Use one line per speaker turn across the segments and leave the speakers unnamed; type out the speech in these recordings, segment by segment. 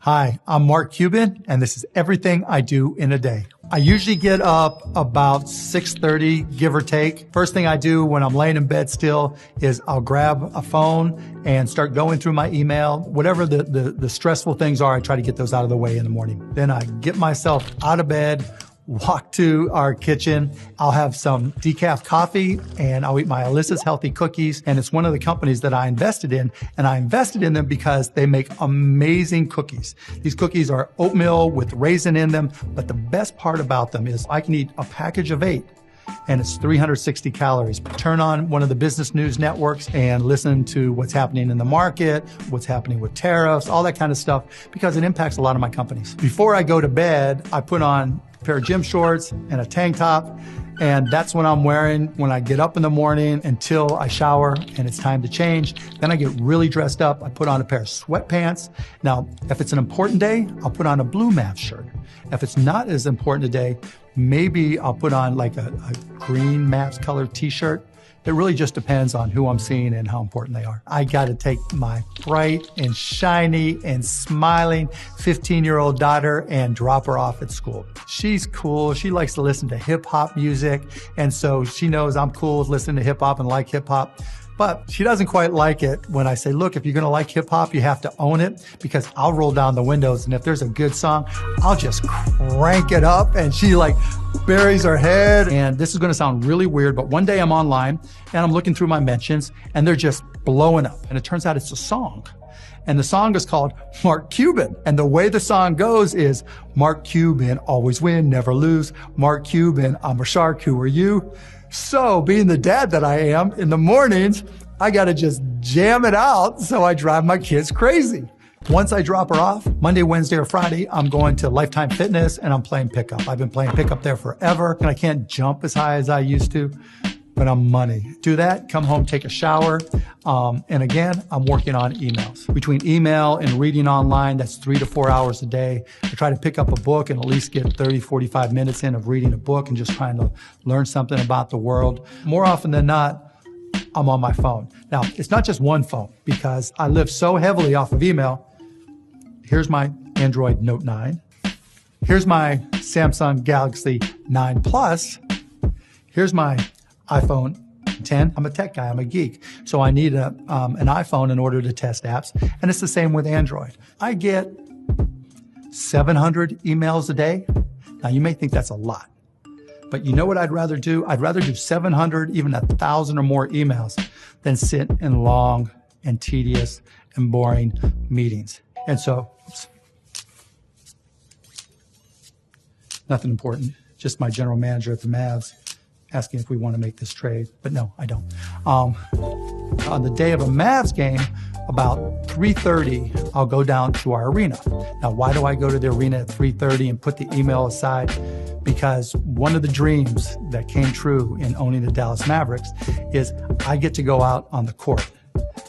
Hi, I'm Mark Cuban, and this is everything I do in a day. I usually get up about 6:30, give or take. First thing I do when I'm laying in bed still is I'll grab a phone and start going through my email. Whatever the stressful things are, I try to get those out of the way in the morning. Then I get myself out of bed, walk to our kitchen. I'll have some decaf coffee and I'll eat my Alyssa's healthy cookies. And it's one of the companies that I invested in. And I invested in them because they make amazing cookies. These cookies are oatmeal with raisin in them. But the best part about them is I can eat a package of 8 and it's 360 calories. Turn on one of the business news networks and listen to what's happening in the market, what's happening with tariffs, all that kind of stuff, because it impacts a lot of my companies. Before I go to bed, I put on pair of gym shorts and a tank top, and that's what I'm wearing when I get up in the morning until I shower and it's time to change. Then I get really dressed up. I put on a pair of sweatpants. Now, if it's an important day, I'll put on a blue Mavs shirt. If it's not as important today, maybe I'll put on like a green Mavs colored t-shirt. It really just depends on who I'm seeing and how important they are. I got to take my bright and shiny and smiling 15-year-old daughter and drop her off at school. She's cool. She likes to listen to hip hop music. And so she knows I'm cool with listening to hip hop and like hip hop. But she doesn't quite like it when I say, look, if you're going to like hip hop, you have to own it, because I'll roll down the windows. And if there's a good song, I'll just crank it up. And she like buries her head. And this is going to sound really weird, but one day I'm online and I'm looking through my mentions and they're just blowing up. And it turns out it's a song. And the song is called Mark Cuban. And the way the song goes is, Mark Cuban, always win, never lose. Mark Cuban, I'm a shark, who are you? So being the dad that I am, in the mornings, I got to just jam it out so I drive my kids crazy. Once I drop her off, Monday, Wednesday, or Friday, I'm going to Lifetime Fitness and I'm playing pickup. I've been playing pickup there forever and I can't jump as high as I used to, but I'm money. Do that, come home, take a shower. And again, I'm working on emails. Between email and reading online, that's 3 to 4 hours a day. I try to pick up a book and at least get 30, 45 minutes in of reading a book and just trying to learn something about the world. More often than not, I'm on my phone. Now, it's not just one phone, because I live so heavily off of email. Here's my Android Note 9. Here's my Samsung Galaxy 9 Plus. Here's my iPhone 10. I'm a tech guy. I'm a geek. So I need an iPhone in order to test apps. And it's the same with Android. I get 700 emails a day. Now, you may think that's a lot. But you know what I'd rather do? I'd rather do 700, even 1,000 or more emails than sit in long and tedious and boring meetings. And so, nothing important. Just my general manager at the Mavs asking if we want to make this trade, but no, I don't. On the day of a Mavs game, about 3:30, I'll go down to our arena. Now, why do I go to the arena at 3:30 and put the email aside? Because one of the dreams that came true in owning the Dallas Mavericks is I get to go out on the court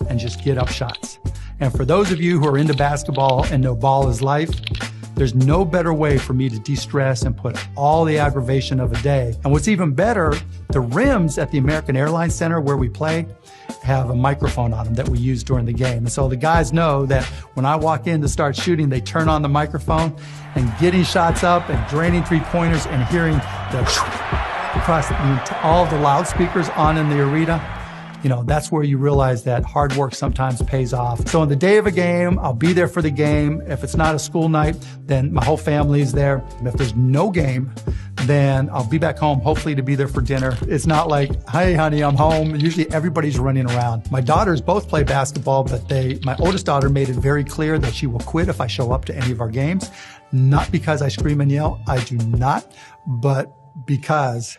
and just get up shots. And for those of you who are into basketball and know ball is life, there's no better way for me to de-stress and put all the aggravation of a day. And what's even better, the rims at the American Airlines Center where we play have a microphone on them that we use during the game. And so the guys know that when I walk in to start shooting, they turn on the microphone, and getting shots up and draining three-pointers and hearing the across all the loudspeakers on in the arena, you know, that's where you realize that hard work sometimes pays off. So on the day of a game, I'll be there for the game. If it's not a school night, then my whole family's there. And if there's no game, then I'll be back home, hopefully to be there for dinner. It's not like, hey, honey, I'm home. Usually everybody's running around. My daughters both play basketball, but my oldest daughter made it very clear that she will quit if I show up to any of our games. Not because I scream and yell. I do not, but because.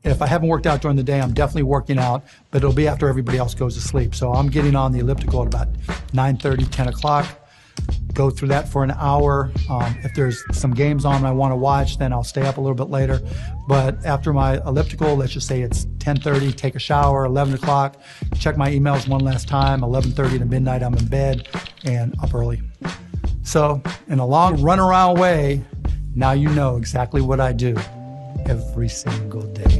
If I haven't worked out during the day, I'm definitely working out, but it'll be after everybody else goes to sleep. So I'm getting on the elliptical at about 9:30, 10 o'clock. Go through that for an hour. If there's some games on I want to watch, then I'll stay up a little bit later. But after my elliptical, let's just say it's 10:30, take a shower, 11 o'clock, check my emails one last time, 11:30 to midnight, I'm in bed and up early. So in a long runaround way, now you know exactly what I do every single day.